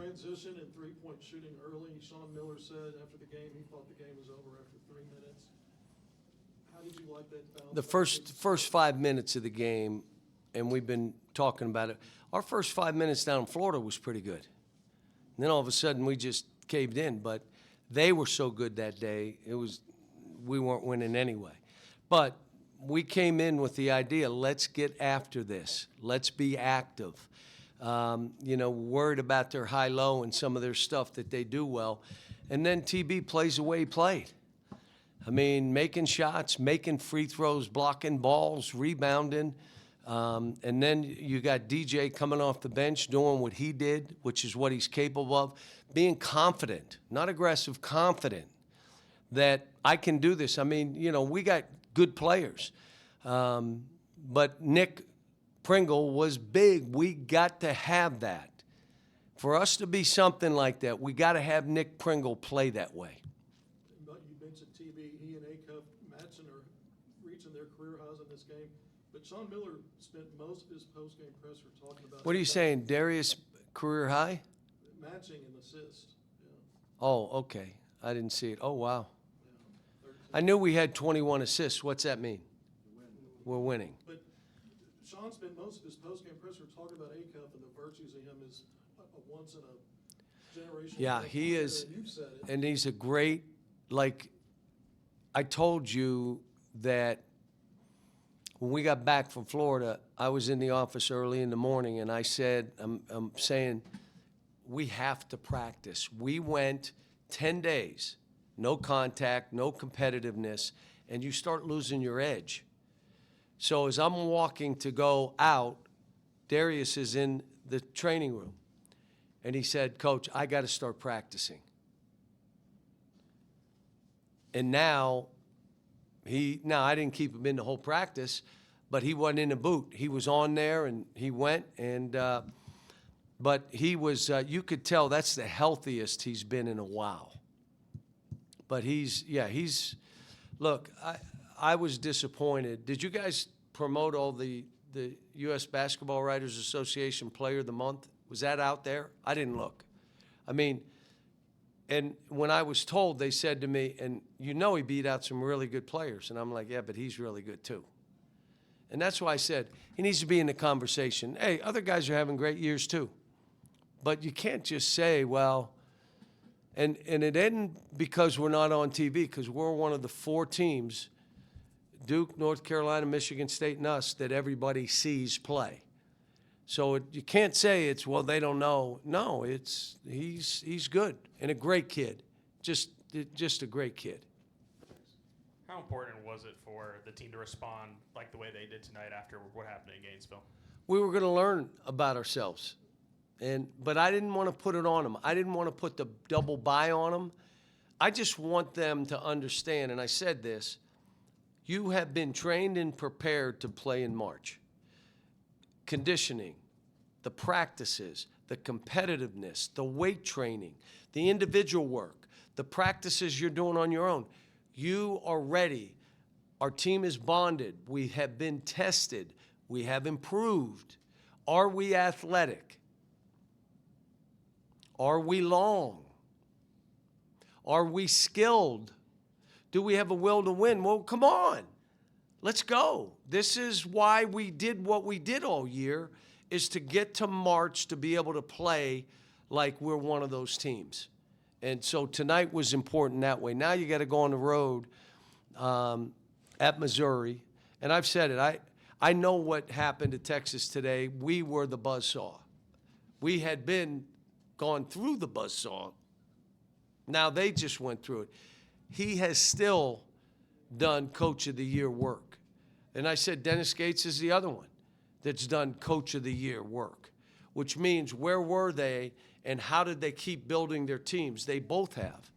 transition and three-point shooting early. Sean Miller said after the game he thought the game was over after 3 minutes. How did you like that bounce? The first 5 minutes of the game, and we've been talking about it, our first 5 minutes down in Florida was pretty good. And then all of a sudden we just caved in, but they were so good that day, we weren't winning anyway. But we came in with the idea, let's get after this. Let's be active. Worried about their high-low and some of their stuff that they do well. And then TB plays the way he played. I mean, making shots, making free throws, blocking balls, rebounding. And then you got DJ coming off the bench doing what he did, which is what he's capable of. Being confident, not aggressive, confident that I can do this. I mean, we got good players. But Nick Pringle was big. We got to have that. For us to be something like that, we got to have Nick Pringle play that way. But you mentioned TB, he and Acuff matching or reaching their career highs in this game. But Sean Miller spent most of his post-game presser talking about. What are you saying, Darius career high? Matching and assist. Yeah. Oh, okay. I didn't see it. Oh, wow. Yeah. I knew we had 21 assists. What's that mean? We're winning. But Sean spent most of his post-game presser talking about Acuff and the virtues of him as a once in a generation. Yeah, he is, and you've said it. and he's a great, like, I told you that when we got back from Florida, I was in the office early in the morning, and I said, I'm saying, we have to practice. We went 10 days, no contact, no competitiveness, and you start losing your edge. So as I'm walking to go out, Darius is in the training room, and he said, Coach, I got to start practicing. And now I didn't keep him in the whole practice, but he wasn't in the boot. He was on there, and he went, and but he was, you could tell that's the healthiest he's been in a while. But look, I was disappointed. Did you guys promote all the U.S. Basketball Writers Association Player of the Month? Was that out there? I didn't look. I mean, and when I was told, they said to me, and he beat out some really good players. And I'm like, yeah, but he's really good too. And that's why I said he needs to be in the conversation. Hey, other guys are having great years too. But you can't just say, well, and it isn't because we're not on TV, because we're one of the 4 teams, Duke, North Carolina, Michigan State, and us, that everybody sees play. So you can't say it's, well, they don't know. No, he's good and a great kid, just a great kid. How important was it for the team to respond like the way they did tonight after what happened in Gainesville? We were going to learn about ourselves, but I didn't want to put it on them. I didn't want to put the double bye on them. I just want them to understand, and I said this, you have been trained and prepared to play in March. Conditioning, the practices, the competitiveness, the weight training, the individual work, the practices you're doing on your own. You are ready. Our team is bonded. We have been tested. We have improved. Are we athletic? Are we long? Are we skilled? Do we have a will to win? Well, come on. Let's go. This is why we did what we did all year, is to get to March to be able to play like we're one of those teams. And so tonight was important that way. Now you got to go on the road at Missouri. And I've said it. I know what happened to Texas today. We were the buzzsaw. We had gone through the buzzsaw. Now they just went through it. He has still done Coach of the Year work. And I said Dennis Gates is the other one that's done Coach of the Year work, which means where were they and how did they keep building their teams? They both have.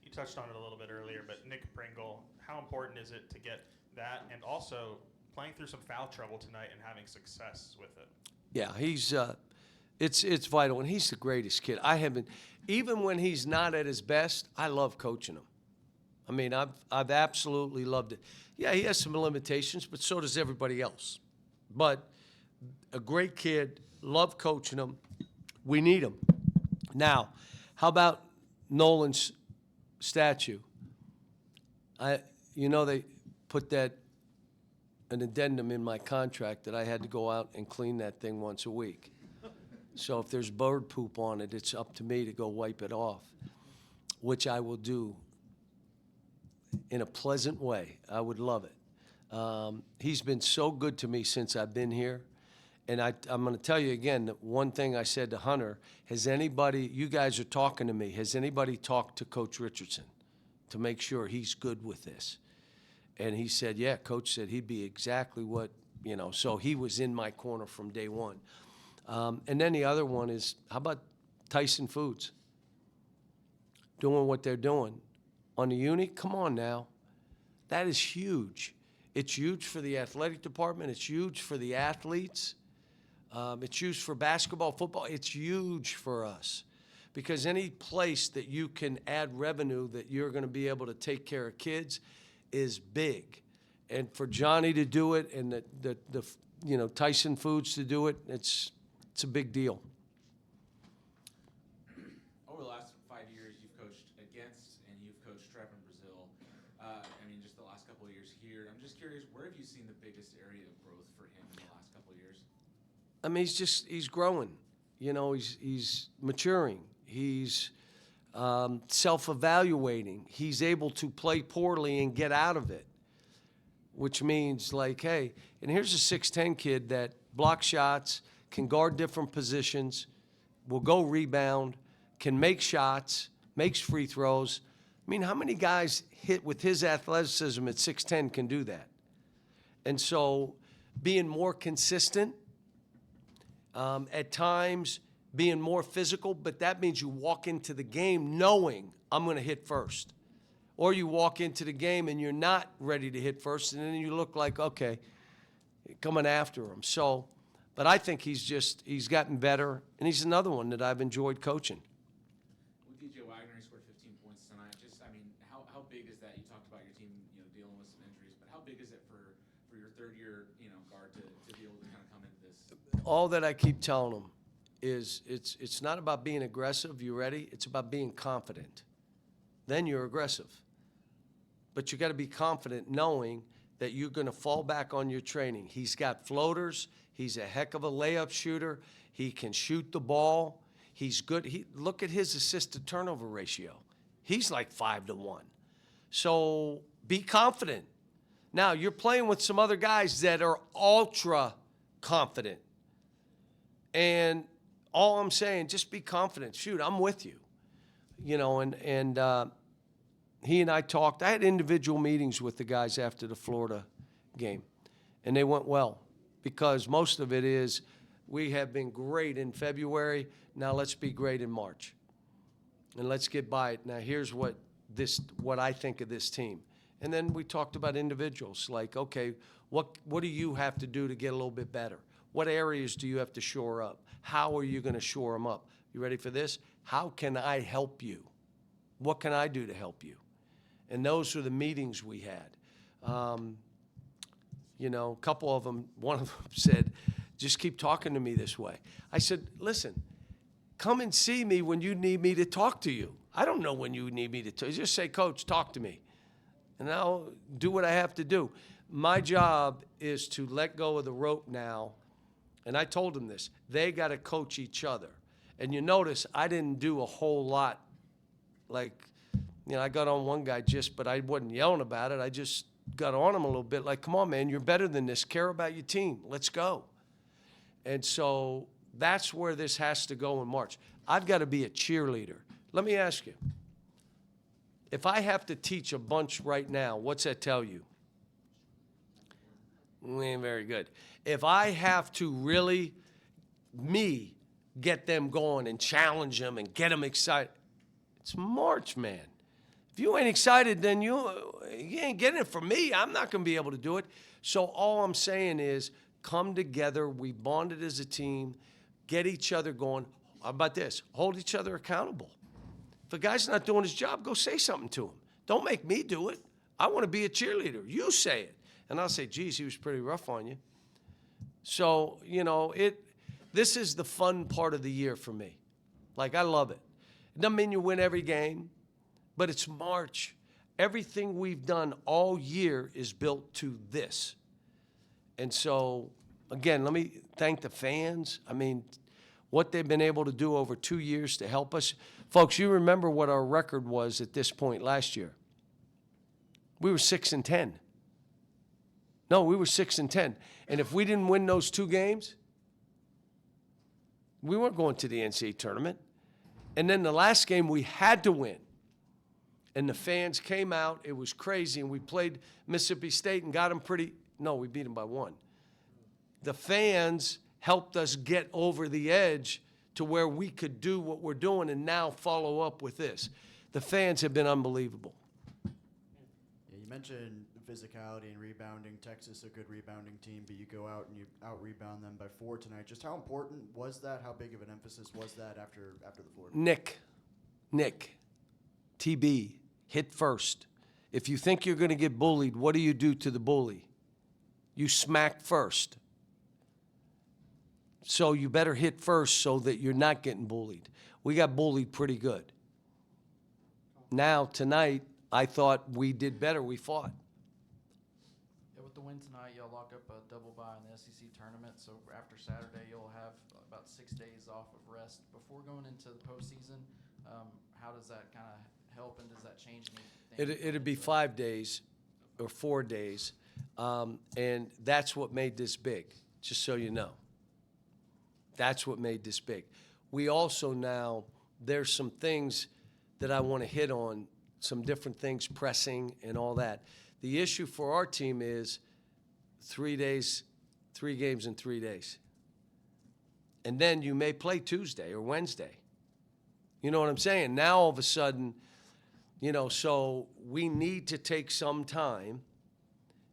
You touched on it a little bit earlier, but Nick Pringle, how important is it to get that and also playing through some foul trouble tonight and having success with it? Yeah, he's it's vital, and he's the greatest kid. Even when he's not at his best, I love coaching him. I mean, I've absolutely loved it. Yeah, he has some limitations, but so does everybody else. But a great kid, love coaching him. We need him. Now, how about Nolan's statue? They put an addendum in my contract that I had to go out and clean that thing once a week. So if there's bird poop on it, it's up to me to go wipe it off, which I will do in a pleasant way. I would love it. He's been so good to me since I've been here. And I'm going to tell you again, that one thing I said to Hunter, you guys are talking to me, has anybody talked to Coach Richardson to make sure he's good with this? And he said, yeah, Coach said he'd be exactly what, so he was in my corner from day one. And then the other one is, how about Tyson Foods doing what they're doing on the uni? Come on now. That is huge. It's huge for the athletic department. It's huge for the athletes. It's huge for basketball, football. It's huge for us because any place that you can add revenue that you're going to be able to take care of kids is big. And for Johnny to do it and the Tyson Foods to do it, it's a big deal. Over the last 5 years, you've coached against and you've coached Trev in Brazil. Just the last couple of years here. I'm just curious, where have you seen the biggest area of growth for him in the last couple of years? He's growing. He's maturing. He's self-evaluating. He's able to play poorly and get out of it, which means hey, and here's a 6'10" kid that blocks shots, can guard different positions, will go rebound, can make shots, makes free throws. How many guys hit with his athleticism at 6'10" can do that? And so being more consistent, at times being more physical, but that means you walk into the game knowing I'm going to hit first. Or you walk into the game and you're not ready to hit first, and then you look like, okay, coming after him. So, but I think he's gotten better, and he's another one that I've enjoyed coaching. With DJ Wagner, he scored 15 points tonight. How big is that? You talked about your team, dealing with some injuries, but how big is it for your third-year, guard to be able to kind of come into this? All that I keep telling them is it's not about being aggressive. You ready? It's about being confident. Then you're aggressive. But you got to be confident knowing that you're going to fall back on your training. He's got floaters. He's a heck of a layup shooter. He can shoot the ball. He's good. Look at his assist-to-turnover ratio. He's like 5-1. So be confident. Now, you're playing with some other guys that are ultra confident. And all I'm saying, just be confident. Shoot, I'm with you. He and I talked. I had individual meetings with the guys after the Florida game, and they went well because most of it is we have been great in February. Now let's be great in March, and let's get by it. Now here's what I think of this team, and then we talked about individuals like, okay, what do you have to do to get a little bit better? What areas do you have to shore up? How are you going to shore them up? You ready for this? How can I help you? What can I do to help you? And those are the meetings we had. A couple of them, one of them said, just keep talking to me this way. I said, listen, come and see me when you need me to talk to you. I don't know when you need me to talk. Just say, Coach, talk to me. And I'll do what I have to do. My job is to let go of the rope now. And I told them this. They got to coach each other. And you notice I didn't do a whole lot. I got on one guy but I wasn't yelling about it. I just got on him a little bit like, come on, man, you're better than this. Care about your team. Let's go. And so that's where this has to go in March. I've got to be a cheerleader. Let me ask you. If I have to teach a bunch right now, what's that tell you? Very good. If I have to really, get them going and challenge them and get them excited, it's March, man. If you ain't excited, then you ain't getting it from me. I'm not going to be able to do it. So all I'm saying is come together. We bonded as a team. Get each other going. How about this? Hold each other accountable. If a guy's not doing his job, go say something to him. Don't make me do it. I want to be a cheerleader. You say it. And I'll say, geez, he was pretty rough on you. So, this is the fun part of the year for me. Like, I love it. It doesn't mean you win every game, but it's March. Everything we've done all year is built to this. And so, again, let me thank the fans. I mean, what they've been able to do over 2 years to help us. Folks, you remember what our record was at this point last year. We were 6-10. No, we were 6-10. And if we didn't win those 2 games, we weren't going to the NCAA tournament. And then the last game we had to win. And the fans came out. It was crazy. And we played Mississippi State and got them we beat them by 1. The fans helped us get over the edge to where we could do what we're doing and now follow up with this. The fans have been unbelievable. Yeah, you mentioned physicality and rebounding. Texas, a good rebounding team, but you go out and you out-rebound them by 4 tonight. Just how important was that? How big of an emphasis was that after the floor? Nick, TB, hit first. If you think you're going to get bullied, what do you do to the bully? You smack first. So you better hit first so that you're not getting bullied. We got bullied pretty good. Now, tonight, I thought we did better. We fought. Yeah, with the win tonight, you'll lock up a double bye in the SEC tournament. So after Saturday, you'll have about 6 days off of rest before going into the postseason. How does that kind of help, and does that change anything? It'd be 5 days or 4 days, and that's what made this big, just so you know. That's what made this big. We also now, there's some things that I want to hit on, some different things, pressing and all that. The issue for our team is 3 days, 3 games in 3 days. And then you may play Tuesday or Wednesday. You know what I'm saying? Now, all of a sudden, so we need to take some time.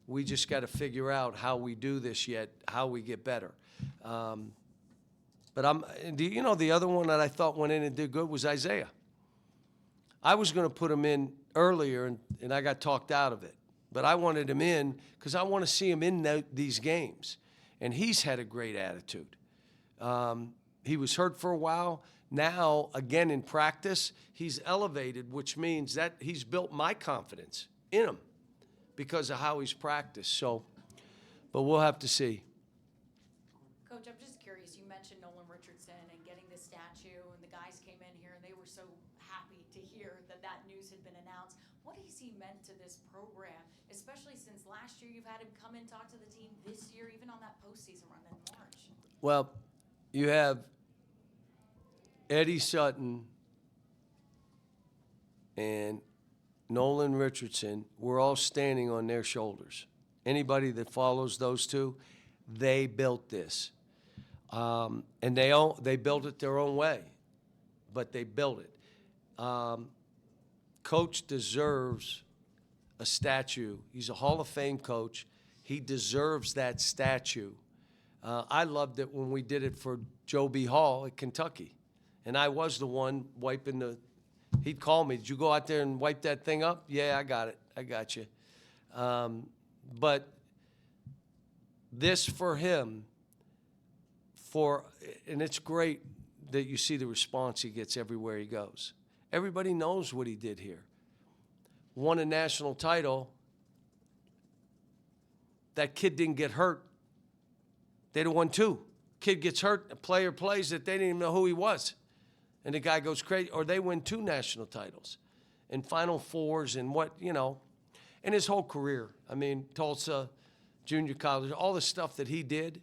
We just got to figure out how we do this yet, how we get better. But the other one that I thought went in and did good was Isaiah. I was going to put him in earlier, and I got talked out of it. But I wanted him in because I want to see him in these games. And he's had a great attitude. He was hurt for a while. Now, again, in practice, he's elevated, which means that he's built my confidence in him because of how he's practiced. So, but we'll have to see. Coach, I'm just curious. You mentioned Nolan Richardson and getting the statue, and the guys came in here and they were so happy to hear that news had been announced. What has he meant to this program, especially since last year you've had him come and talk to the team, this year, even on that postseason run in March? Well, you have Eddie Sutton and Nolan Richardson. We're all standing on their shoulders. Anybody that follows those two, they built this. And they built it their own way, but they built it. Coach deserves a statue. He's a Hall of Fame coach. He deserves that statue. I loved it when we did it for Joe B. Hall at Kentucky. And I was the one wiping he'd call me, did you go out there and wipe that thing up? Yeah, I got it. I got you. But this for him, and it's great that you see the response he gets everywhere he goes. Everybody knows what he did here. Won a national title. That kid didn't get hurt. They'd have won 2. Kid gets hurt, a player plays that they didn't even know who he was. And the guy goes crazy. Or they win 2 national titles and Final Fours and and his whole career. I mean, Tulsa, junior college, all the stuff that he did.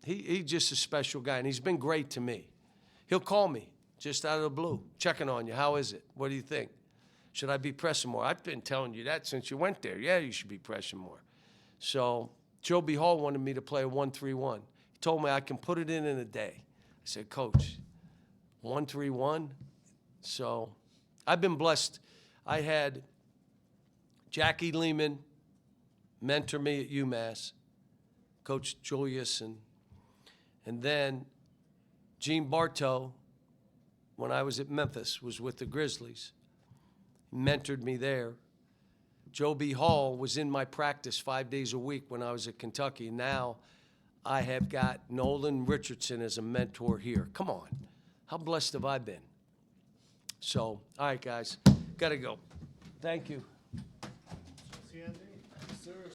He's just a special guy, and he's been great to me. He'll call me just out of the blue, checking on you. How is it? What do you think? Should I be pressing more? I've been telling you that since you went there. Yeah, you should be pressing more. So Joe B. Hall wanted me to play a 1-3-1. He told me I can put it in a day. I said, Coach, 1-3-1? So I've been blessed. I had Jackie Lehman mentor me at UMass, Coach Julius, and then Gene Bartow, when I was at Memphis, was with the Grizzlies. He mentored me there. Joe B. Hall was in my practice 5 days a week when I was at Kentucky. Now I have got Nolan Richardson as a mentor here. Come on. How blessed have I been? So, all right, guys, got to go. Thank you. Sir,